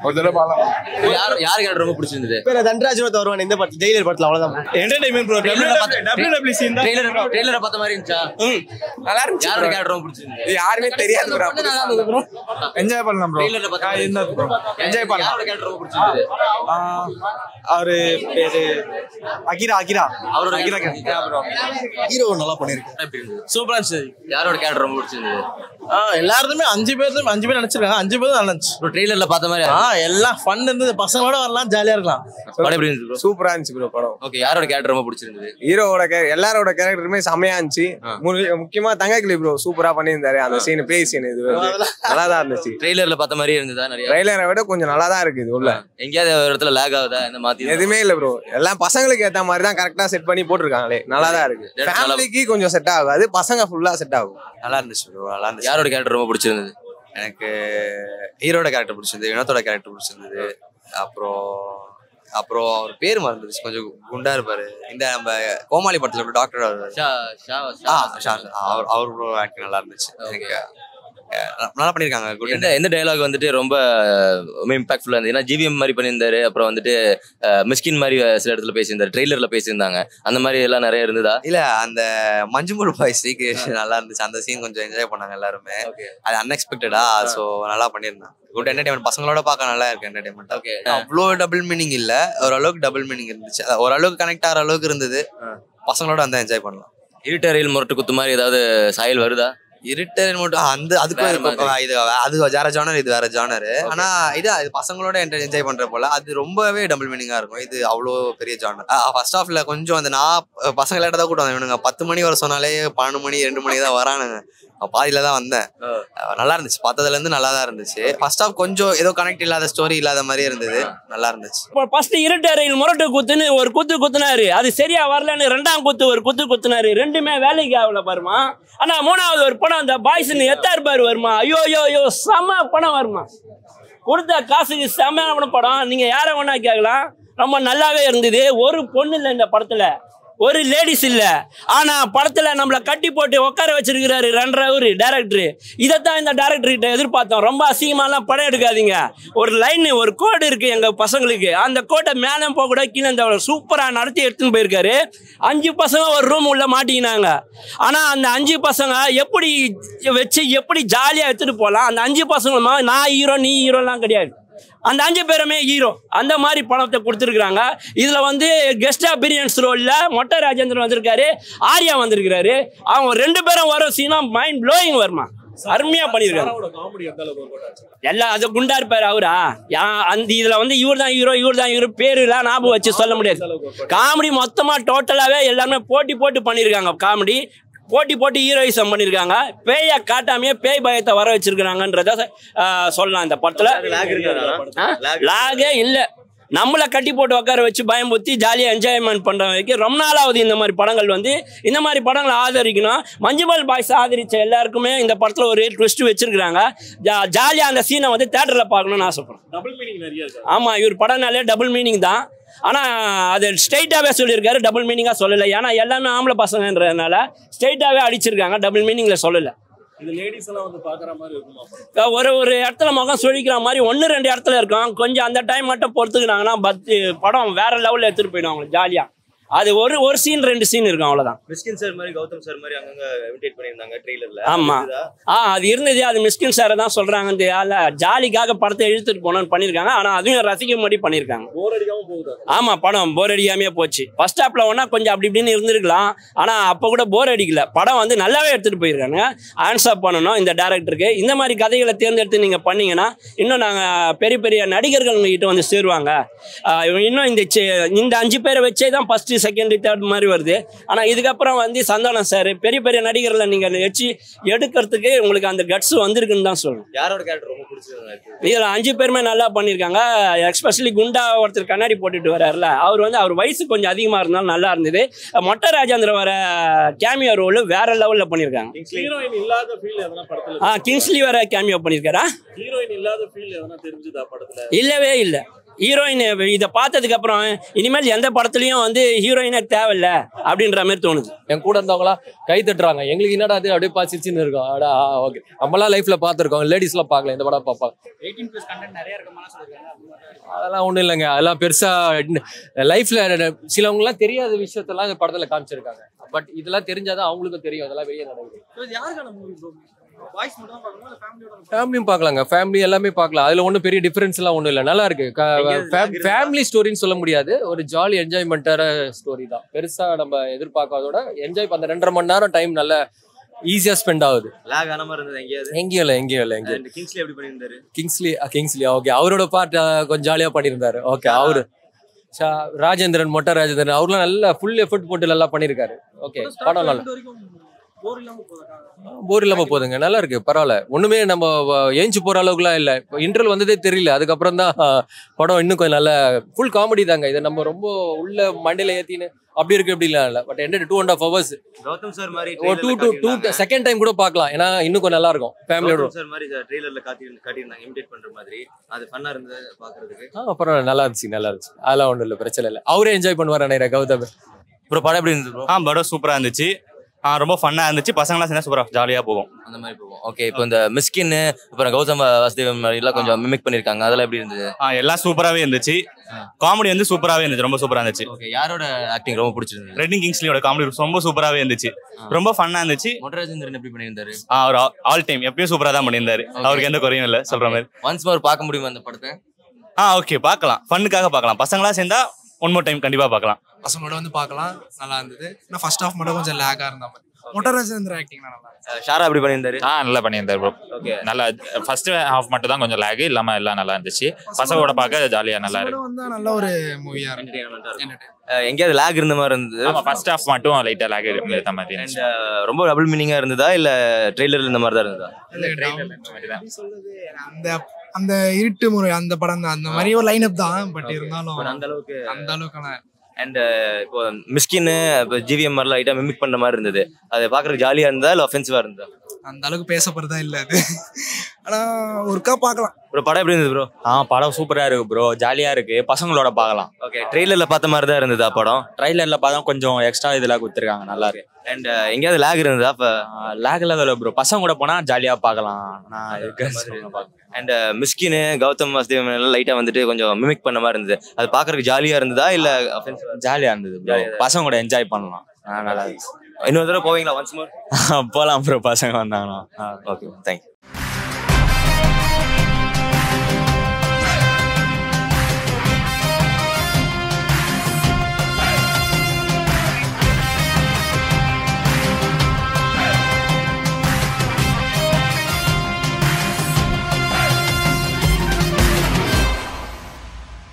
ஒரு தடவை பாக்கலாம். யாருக்கு எனக்கு ரொம்ப பிடிச்சிருந்தது? தண்டராஜ் வருவான் இந்த படத்துல, ஜெயிலர் படத்துல. அவ்வளவுதான் என்டர்டைன்மெண்ட் ப்ரோ. WWE ட்ரெய்லரை பார்த்த மாதிரி இருந்துச்சா? நல்லா இருந்துச்சு. யாரோட கேரக்டர் ரொம்ப பிடிச்சிருந்தது? யாருமே தெரியாது ப்ரோ. என்ஜாய் பண்ணலாம் ப்ரோ. ட்ரெய்லரை பார்த்த என்ன ப்ரோ என்ஜாய் பண்ணலாம். யாரோட கேரக்டர் ரொம்ப பிடிச்சிருந்தது? அவரு பேரு அகிரா. அவரோட ப்ரோ ஹீரோ நல்லா பண்ணிருக்கு. எப்படி இருந்தது? சூப்பரா இருந்துச்சு. யாரோட கேரக்டர் ரொம்ப பிடிச்சிருந்தது? எல்லாருமே 5 பேர் நினைச்சிருக்காங்க. 5 பேரும் நல்லா இருந்துச்சு. ட்ரெய்லர்ல பார்த்த மாதிரி எல்லாம் ஃபன் இருந்தது. பசங்களோட வரலாம், ஜாலியா இருக்கலாம். படம் எப்படி இருந்தது? சூப்பரா இருந்துச்சு ப்ரோ படம். ஓகே, யாரோட கேரக்டர் ரொம்ப பிடிச்சிருந்தது? ஹீரோவோட எல்லாரோட கேரக்டருமே செமையா இருந்துச்சு. முக்கியமா தங்கக்கிளி ப்ரோ சூப்பரா பண்ணியிருந்தாரு. அந்த சீன் பேய் சீன் இது நல்லா தான் இருந்துச்சு. ட்ரெய்லர்ல பார்த்த மாதிரி இருந்ததா? நிறைய ட்ரெய்லரை விட கொஞ்சம் நல்லா தான் இருக்குது உள்ள. எங்கேயாவது ஒரு இடத்துல லேக் ஆகுதா? இந்த மாத்தி எதுவுமே இல்ல ப்ரோ. எல்லாம் பசங்களுக்கு ஏத்த மாதிரி தான் கரெக்டா செட் பண்ணி போட்டிருக்காங்களே. நல்லா தான் இருக்கு. ஃபேமிலிக்கு கொஞ்சம் செட் ஆகாது, பசங்க ஃபுல்லா செட் ஆகும். நல்லா இருந்துச்சு ப்ரோ. நல்லா இருந்துச்சு. யாரோட கேரக்டர் ரொம்ப பிடிச்சிருந்தது? எனக்கு ஹீரோட கேரக்டர் பிடிச்சிருந்தது, வினோத்தோட கேரக்டர் பிடிச்சிருந்தது. அப்புறம் அவர் பேர் மறந்துருச்சு, கொஞ்சம் குண்டா இருப்பாரு. இந்த நம்ம கோமாளி படத்துல டாக்டர் அவர் ஆக்டிங் நல்லா இருந்துச்சு. எனக்கு நல்லா பண்ணிருக்காங்க. எந்த டயலாக் வந்துட்டு ரொம்ப இம்பாக்ட்ஃபுல்லா இருந்தது? ஏன்னா ஜிவிஎம் மாதிரி பண்ணியிருந்தாரு, அப்புறம் வந்துட்டு மிஸ்கின் மாதிரி சில இடத்துல பேசியிருந்தாரு, ட்ரெய்லர்ல பேசியிருந்தாங்க. அந்த மாதிரி எல்லாம் நிறைய இருந்ததா? இல்ல, அந்த மஞ்சுமுல் பாய் சீக்கிரம் நல்லா இருந்துச்சு. அந்த சீன் கொஞ்சம் என்ஜாய் பண்ணாங்க எல்லாருமே. அது அன்எக்ஸ்பெக்டடா, ஸோ நல்லா பண்ணியிருந்தாங்க. குட் என்டர்டைன்மெண்ட், பசங்களோட பார்க்க நல்லா இருக்கு என்டர்டைன்மெண்ட். ஓகே, அவ்வளோ டபுள் மீனிங் இல்ல, ஓரளவுக்கு டபுள் மீனிங் இருந்துச்சு. ஓரளவுக்கு கனெக்ட் ஆகிற அளவுக்கு இருந்தது. பசங்களோட வந்து என்ஜாய் பண்ணலாம். இருட்டறையில் முரட்டு குத்து மாதிரி ஏதாவது சாயல் வருதா? இருட்டர் மட்டும் அது வேற ஜானர், இது வேற ஜானர். ஆனா இது பசங்களோட என்ஜாய் பண்ற போல அது ரொம்பவே டபுள் மீனிங்கா இருக்கும். இது அவ்வளோ பெரிய ஜானர். ஃபர்ஸ்ட் ஹாஃப்ல கொஞ்சம் அந்த நான் பசங்களாட்ட தான் கூட்டம் இவனுங்க 10 மணி வர சொன்னாலே 12 மணி 2 மணி தான் வரானுங்க. பாதியில தான் வந்தேன். நல்லா இருந்துச்சு, பார்த்ததுல இருந்து நல்லா தான் இருந்துச்சு. ஃபர்ஸ்ட் ஹாஃப் கொஞ்சம் ஏதோ கனெக்ட் இல்லாத ஸ்டோரி இல்லாத மாதிரி இருந்தது. நல்லா இருந்துச்சு. ஃபர்ஸ்ட் இருட்டறையில் முரட்டு குத்துன்னு ஒரு குத்துனாரு, அது சரியா வரலன்னு 2ஆம் குத்து ஒரு குத்துனாரு. ரெண்டுமே வேலைக்கு ஆகல பாருமா. ஆனா 3வது ஒரு படம் அந்த பாய்ஸ்ன்னு எத்தாரு வருமா. ஐயோ செம படம் வருமா. கொடுத்த காசுக்கு செமையான படம். நீங்க யார வேணா கேட்கலாம், ரொம்ப நல்லாவே இருந்தது. ஒரு பொண்ணு இல்லை இந்த படத்துல, ஒரு லேடிஸ் இல்ல. ஆனா படத்துல நம்மள கட்டி போட்டு உட்கார வச்சிருக்கிறாரு 2.5 hour டைரக்டர். இதைத்தான் இந்த டைரக்டர் கிட்ட எதிர்பார்த்தோம். ரொம்ப அசிங்கமாலாம் படம் எடுக்காதீங்க. ஒரு லைன், ஒரு கோடு இருக்கு எங்க பசங்களுக்கு. அந்த கோட்டை மேலே போக கூட கீழே சூப்பரா நடத்தி எடுத்துன்னு போயிருக்காரு. 5 பசங்க ஒரு ரூம் உள்ள மாட்டிக்கினாங்க. ஆனா அந்த 5 பசங்க எப்படி வச்சு எப்படி ஜாலியா எடுத்துட்டு போகலாம். அந்த 5 பசங்களுமா நான் ஹீரோ நீ ஹீரோலாம் கிடையாது. அந்த 5 பேருமே ஹீரோ. அந்த மாதிரி பணத்தை கொடுத்துருக்குறாங்க. இதுல வந்து கெஸ்ட் அப்பியரன்ஸ் ரோல்ல மொட்டை ராஜேந்திரன் வந்திருக்காரு, ஆர்யா வந்திருக்கிறாரு. அவங்க 2 பேரும் வர சீனா மைண்ட் ப்ளோயிங் வருமா. அருமையா பண்ணிருக்காரு. எல்லாம் அது குண்டா இருப்பாரு அவரா. அந்த இதுல வந்து இவர் தான் ஹீரோ பேரு எல்லாம் ஞாபகம் வச்சு சொல்ல முடியாது. காமெடி மொத்தமா டோட்டலாவே எல்லாருமே போட்டு பண்ணிருக்காங்க. காமெடி போட்டி ஹீரோயிசம் பண்ணிருக்காங்க. பேய காட்டாமையே பேய் பயத்தை வர வச்சிருக்காங்கன்றத சொல்லலாம். இந்த படத்துல லாகே இல்ல. நம்மளை கட்டி போட்டு உட்கார வச்சு பயம்புத்தி ஜாலியாக என்ஜாய்மெண்ட் பண்ணுற வரைக்கும் ரொம்ப நாளாவது இந்த மாதிரி படங்கள் வந்து இந்த மாதிரி படங்களை ஆதரிக்கணும். மஞ்சுமல் பாய்ஸ் ஆதரித்த எல்லாருக்குமே இந்த படத்தில் ஒரு ட்விஸ்ட் வச்சிருக்கிறாங்க. ஜாலியாக அந்த சீனை வந்து தேட்டரில் பார்க்கணும்னு ஆசைப்படுறேன். ஆமாம், இவர் படம்னாலே டபுள் மீனிங் தான். ஆனால் அது ஸ்ட்ரெயிட்டாகவே சொல்லியிருக்காரு, டபுள் மீனிங்காக சொல்லலை. ஏன்னா எல்லாமே ஆம்பளை பசங்கன்றதுனால ஸ்ட்ரெயிட்டாகவே அடிச்சிருக்காங்க, டபுள் மீனிங்கில் சொல்லலை. ஒரு இடத்துல முகம் சுழிக்கிற மாதிரி 1-2 இடத்துல இருக்கும். கொஞ்சம் அந்த டைம் மட்டும் பொறுத்துக்கினாங்கன்னா படம் வேற லெவலில் எடுத்துட்டு போயிடுவாங்க ஜாலியா. அது ஒரு சீன் 2 சீன் இருக்கும், அவ்வளவுதான். மிஸ்கின் சார் மாதிரி கௌதம் சார் மாதிரி அங்கங்க இமிடேட் பண்ணியிருந்தாங்க ட்ரெய்லர்ல. ஆமா, அது இருந்தது. அது மிஸ்கின் சாரை தான் சொல்றாங்க. ஜாலிக்காக படத்தை இழுத்துட்டு போனோம்னு பண்ணியிருக்காங்க. ஆனா அதையும் ரசிக்கும்படி பண்ணியிருக்காங்க. ஆமா, படம் போர் அடிக்காமே போச்சு. ஃபர்ஸ்ட் ஹாப்ல ஒன்னா கொஞ்சம் அப்படி இப்படின்னு இருந்திருக்கலாம். ஆனா அப்ப கூட போர் அடிக்கல. படம் வந்து நல்லாவே எடுத்துட்டு போயிருக்காங்க. ஆன்சர் பண்ணணும் இந்த டேரக்டருக்கு. இந்த மாதிரி கதைகளை தேர்ந்தெடுத்து நீங்க பண்ணீங்கன்னா இன்னும் நாங்க பெரிய பெரிய நடிகர்கள் உங்ககிட்ட வந்து சேருவாங்க. இன்னும் இந்த 5 பேரை வச்சே தான் ஃபர்ஸ்ட் செகண்ட் தேர்ட் மாதிரி வருது. ஆனா இதுக்கப்புறம் வந்து சந்தானம் சார் பெரிய பெரிய நடிகர்களை நீங்க வச்சு எடுக்கிறதுக்கு உங்களுக்கு அந்த கட்ஸ் வந்திருக்குன்னு தான் சொல்லணும். யாரோட கேரக்டர் ரொம்ப பிடிச்சது? இதுல 5 பேருமே நல்லா பண்ணியிருக்காங்க. எஸ்பெஷலி குண்டா ஒருத்தர் கண்ணாடி போட்டுட்டு வர்றாருல, அவர் வயசு கொஞ்சம் அதிகமா இருந்தாலும் நல்லா இருந்தது. மொட்டை ராஜேந்திர வர கேமியோ ரோல் வேற லெவல்ல பண்ணியிருக்காங்க. கிங்ஸ்லி வர கேமியோ பண்ணியிருக்காரா? இல்லவே இல்லை. ஹீரோயின் இதை பார்த்ததுக்கு அப்புறம் இனிமேல் எந்த படத்துலயும் வந்து ஹீரோயினே தேவையில்ல அப்படின்ற மாதிரி தோணுது. என் கூட இருந்தவங்களா கை தட்டுறாங்க, எங்களுக்கு என்னடா அது அப்படியே பாசிச்சுன்னு இருக்கோம். அடா ஓகே, நம்மளாம் லைஃப்ல பார்த்துருக்கோம், லேடிஸ்லாம் பார்க்கல, இந்த படம் பார்ப்பாங்க. 18+ கண்டென்ட் நிறைய இருக்குமா சொல்றாங்க. அதெல்லாம் ஒன்றும் இல்லைங்க, அதெல்லாம் பெருசா லைஃப்ல சிலவங்கலாம் தெரியாத விஷயத்தெல்லாம் இந்த படத்துல காமிச்சிருக்காங்க. பட் இதெல்லாம் தெரிஞ்சாதான் அவங்களுக்கும் தெரியும் அதெல்லாம் வெளியே நடக்குது. இது யாருக்கான மூவி ப்ரோ? பாய்ஸ் மட்டும் தான் பார்க்கணுமா இல்ல ஃபேமிலியோட? ஃபேமிலியும் பார்க்கலாங்க, ஃபேமிலி எல்லாமே பார்க்கலாம். அதுல ஒன்றும் பெரிய டிஃபரன்ஸ் எல்லாம் ஒன்றும் இல்லை, நல்லா இருக்கு. ஃபேமிலி ஸ்டோரின்னு சொல்ல முடியாது, ஒரு ஜாலி என்ஜாய்மெண்ட்டான ஸ்டோரி தான். பெருசா நம்ம எதிர்பார்க்காதோட என்ஜாய் பண்ண 2.5 மணி நேரம் டைம் நல்லா ஈஸியா ஸ்பெண்ட் ஆகுது. லாக் ஆன மாதிரி இருந்தது எங்கேயாவது? எங்கேயும் இல்லை. கிங்ஸ்லி எப்படி பண்ணியிருந்தாரு? கிங்ஸ்லி ஓகே, அவரோட பார்ட் கொஞ்சம் ஜாலியா பண்ணியிருந்தாரு. ஓகே, அவரு ராஜேந்திரன், மொட்டை ராஜேந்திரன் அவர்லாம் நல்லா ஃபுல் எஃபர்ட் போட்டு நல்லா பண்ணியிருக்காரு. ஓகே, படம் நல்லா போர் இல்லாம போதுங்க, நல்லா இருக்கு, பரவாயில்ல. ஒண்ணுமே நம்ம ஏஞ்சி போற அளவுக்குலாம் இல்லை. இன்டர்வல் வந்ததே தெரியல, அதுக்கப்புறம் தான் படம் இன்னும் கொஞ்சம் நல்ல ஃபுல் காமெடி தாங்க. இதை நம்ம ரொம்ப உள்ள மண்டையில ஏத்தின்னு அப்படி இருக்கு அப்படிலாம் இல்லை. But and 2.5 hours Gautham sir மாதிரி 2 செகண்ட் டைம் கூட பார்க்கலாம், ஏன்னா இன்னும் கொஞ்சம் நல்லா இருக்கும் ஃபேமிலியோட. சார் மாதிரி ட்ரெய்லர்ல காட்டியிருந்தாங்க, இமிடேட் பண்ற மாதிரி. அது ஃபன்னா இருந்தது பாக்குறதுக்கு. பரவாயில்ல, நல்லா இருந்துச்சு. அதெல்லாம் ஒன்றும் இல்லை, பிரச்சனை இல்லை. அவரே என்ஜாய் பண்ணுவார் நினைக்கிறேன் கௌதம். அப்புறம் படம் எப்படி இருந்தது ப்ரோ? படம் சூப்பரா இருந்துச்சு, ரொம்ப ஃபன்னா இருந்துச்சு. பசங்களாம் சேர்ந்தா சூப்பரா ஜாலியா போகும், அந்த மாதிரி போகும். ஓகே, இப்போ இந்த மிஸ்கின் அப்புறம் கௌதம் வாசுதேவன் மாதிரி எல்லாம் கொஞ்சம் மிமிக் பண்ணிருக்காங்க, அதெல்லாம் எப்படி இருந்தது? எல்லாம் சூப்பராகவே இருந்துச்சு. காமெடி வந்து சூப்பராகவே இருந்துச்சு, ரொம்ப சூப்பரா இருந்துச்சு. ஓகே, யாரோட ஆக்டிங் ரொம்ப பிடிச்சிருந்தது? ரெட்டிங் கிங்ஸ்லியோட காமெடி ரொம்ப சூப்பராகவே இருந்துச்சு, ரொம்ப ஃபன்னா இருந்துச்சு. மொட்டராஜேந்திரன் எப்படி பண்ணியிருந்தாரு? அவர் ஆல் டைம் எப்பயும் சூப்பரா தான் பண்ணியிருந்தாரு, அவருக்கு எந்த குறையும் இல்லை சொல்ற மாதிரி. ஒன்ஸ் மோர் பார்க்க முடியுமா அந்த படத்தை? ஓகே, பார்க்கலாம், ஃபன்னுக்காக பார்க்கலாம். பசங்களா சேர்ந்தா ஒன் மோர் டைம் கண்டிப்பா பார்க்கலாம். பசங்களோட வந்து பார்க்கலாம், நல்லா இருந்தது. ஆனால் ஃபர்ஸ்ட் ஹாஃப் மட்டும் கொஞ்சம் லேக்காக இருந்த மாதிரி. மொட்டராஜேந்திர ஆக்டிங் நல்லா இருந்துச்சு. ஷாரா எப்படி பண்ணியிருந்தாரு? நல்லா பண்ணியிருந்தாரு ப்ரோ. ஓகே, நல்லா ஃபர்ஸ்ட் ஹாஃப் மட்டும் தான் கொஞ்சம் லேக், இல்லாம எல்லாம் நல்லா இருந்துச்சு. பசங்களோட பார்க்க ஜாலியா நல்லா இருக்கு. வந்து நல்ல ஒரு மூவியா இருக்கு. எங்கேயாவது லேக் இருந்த மாதிரி இருந்தது? ஆமா, ஃபர்ஸ்ட் ஹாஃப் மட்டும் லைட்டா லேக் இருந்த மாதிரி இருந்துச்சு. ரொம்ப டபுள் மீனிங்கா இருந்ததா இல்ல ட்ரெய்லர்ல இந்த மாதிரி தான் இருந்ததா? அந்த அந்த இருட்டு முறை அந்த படம் தான், அந்த மாதிரி ஒரு லைன் அப் தான். பட் இருந்தாலும் அந்த அளவுக்கான அண்ட் இப்போ மிஸ்கின் இப்போ ஜிவிஎம் மாதிரிலாம் லைட்டாக மிமிக் பண்ணுற மாதிரி இருந்தது. அதை பார்க்குறதுக்கு ஜாலியாக இருந்தா இல்லை ஒஃபென்சிவாக இருந்தா? அந்த அளவுக்கு பேசப்படுறதா இல்லை அது, ஆனால் ஒருக்கா பார்க்கலாம். ஒரு படம் எப்படி இருந்தது ப்ரோ? படம் சூப்பரா இருக்கு ப்ரோ, ஜாலியா இருக்கு, பசங்களோட பார்க்கலாம். ஓகே, ட்ரெய்லரில் பார்த்த மாதிரி தான் இருந்ததா படம்? ட்ரைலர்ல பார்த்தா கொஞ்சம் எக்ஸ்ட்ரா இதெல்லாம் கொடுத்துருக்காங்க, நல்லா இருக்கு. அண்ட் எங்கேயாவது லேக் இருந்ததா? அப்போ லேக் இல்லாத ப்ரோ, பசங்க கூட போனா ஜாலியா பார்க்கலாம். அண்ட் மிஸ்கின் கௌதம் வாசுதேவன் எல்லாம் லைட்டாக வந்துட்டு கொஞ்சம் மிமிக் பண்ண மாதிரி இருந்தது. அது பார்க்குறதுக்கு ஜாலியாக இருந்ததா இல்லை ஜாலியா இருந்தது ப்ரோ, பசங்க கூட என்ஜாய் பண்ணலாம், நல்லா இருந்துச்சு. இன்னொரு தடவை போவீங்களா ஒன்ஸ் மோர்? போலாம் ப்ரோ, பசங்க வந்தாங்கன்னா. Okay, thank you.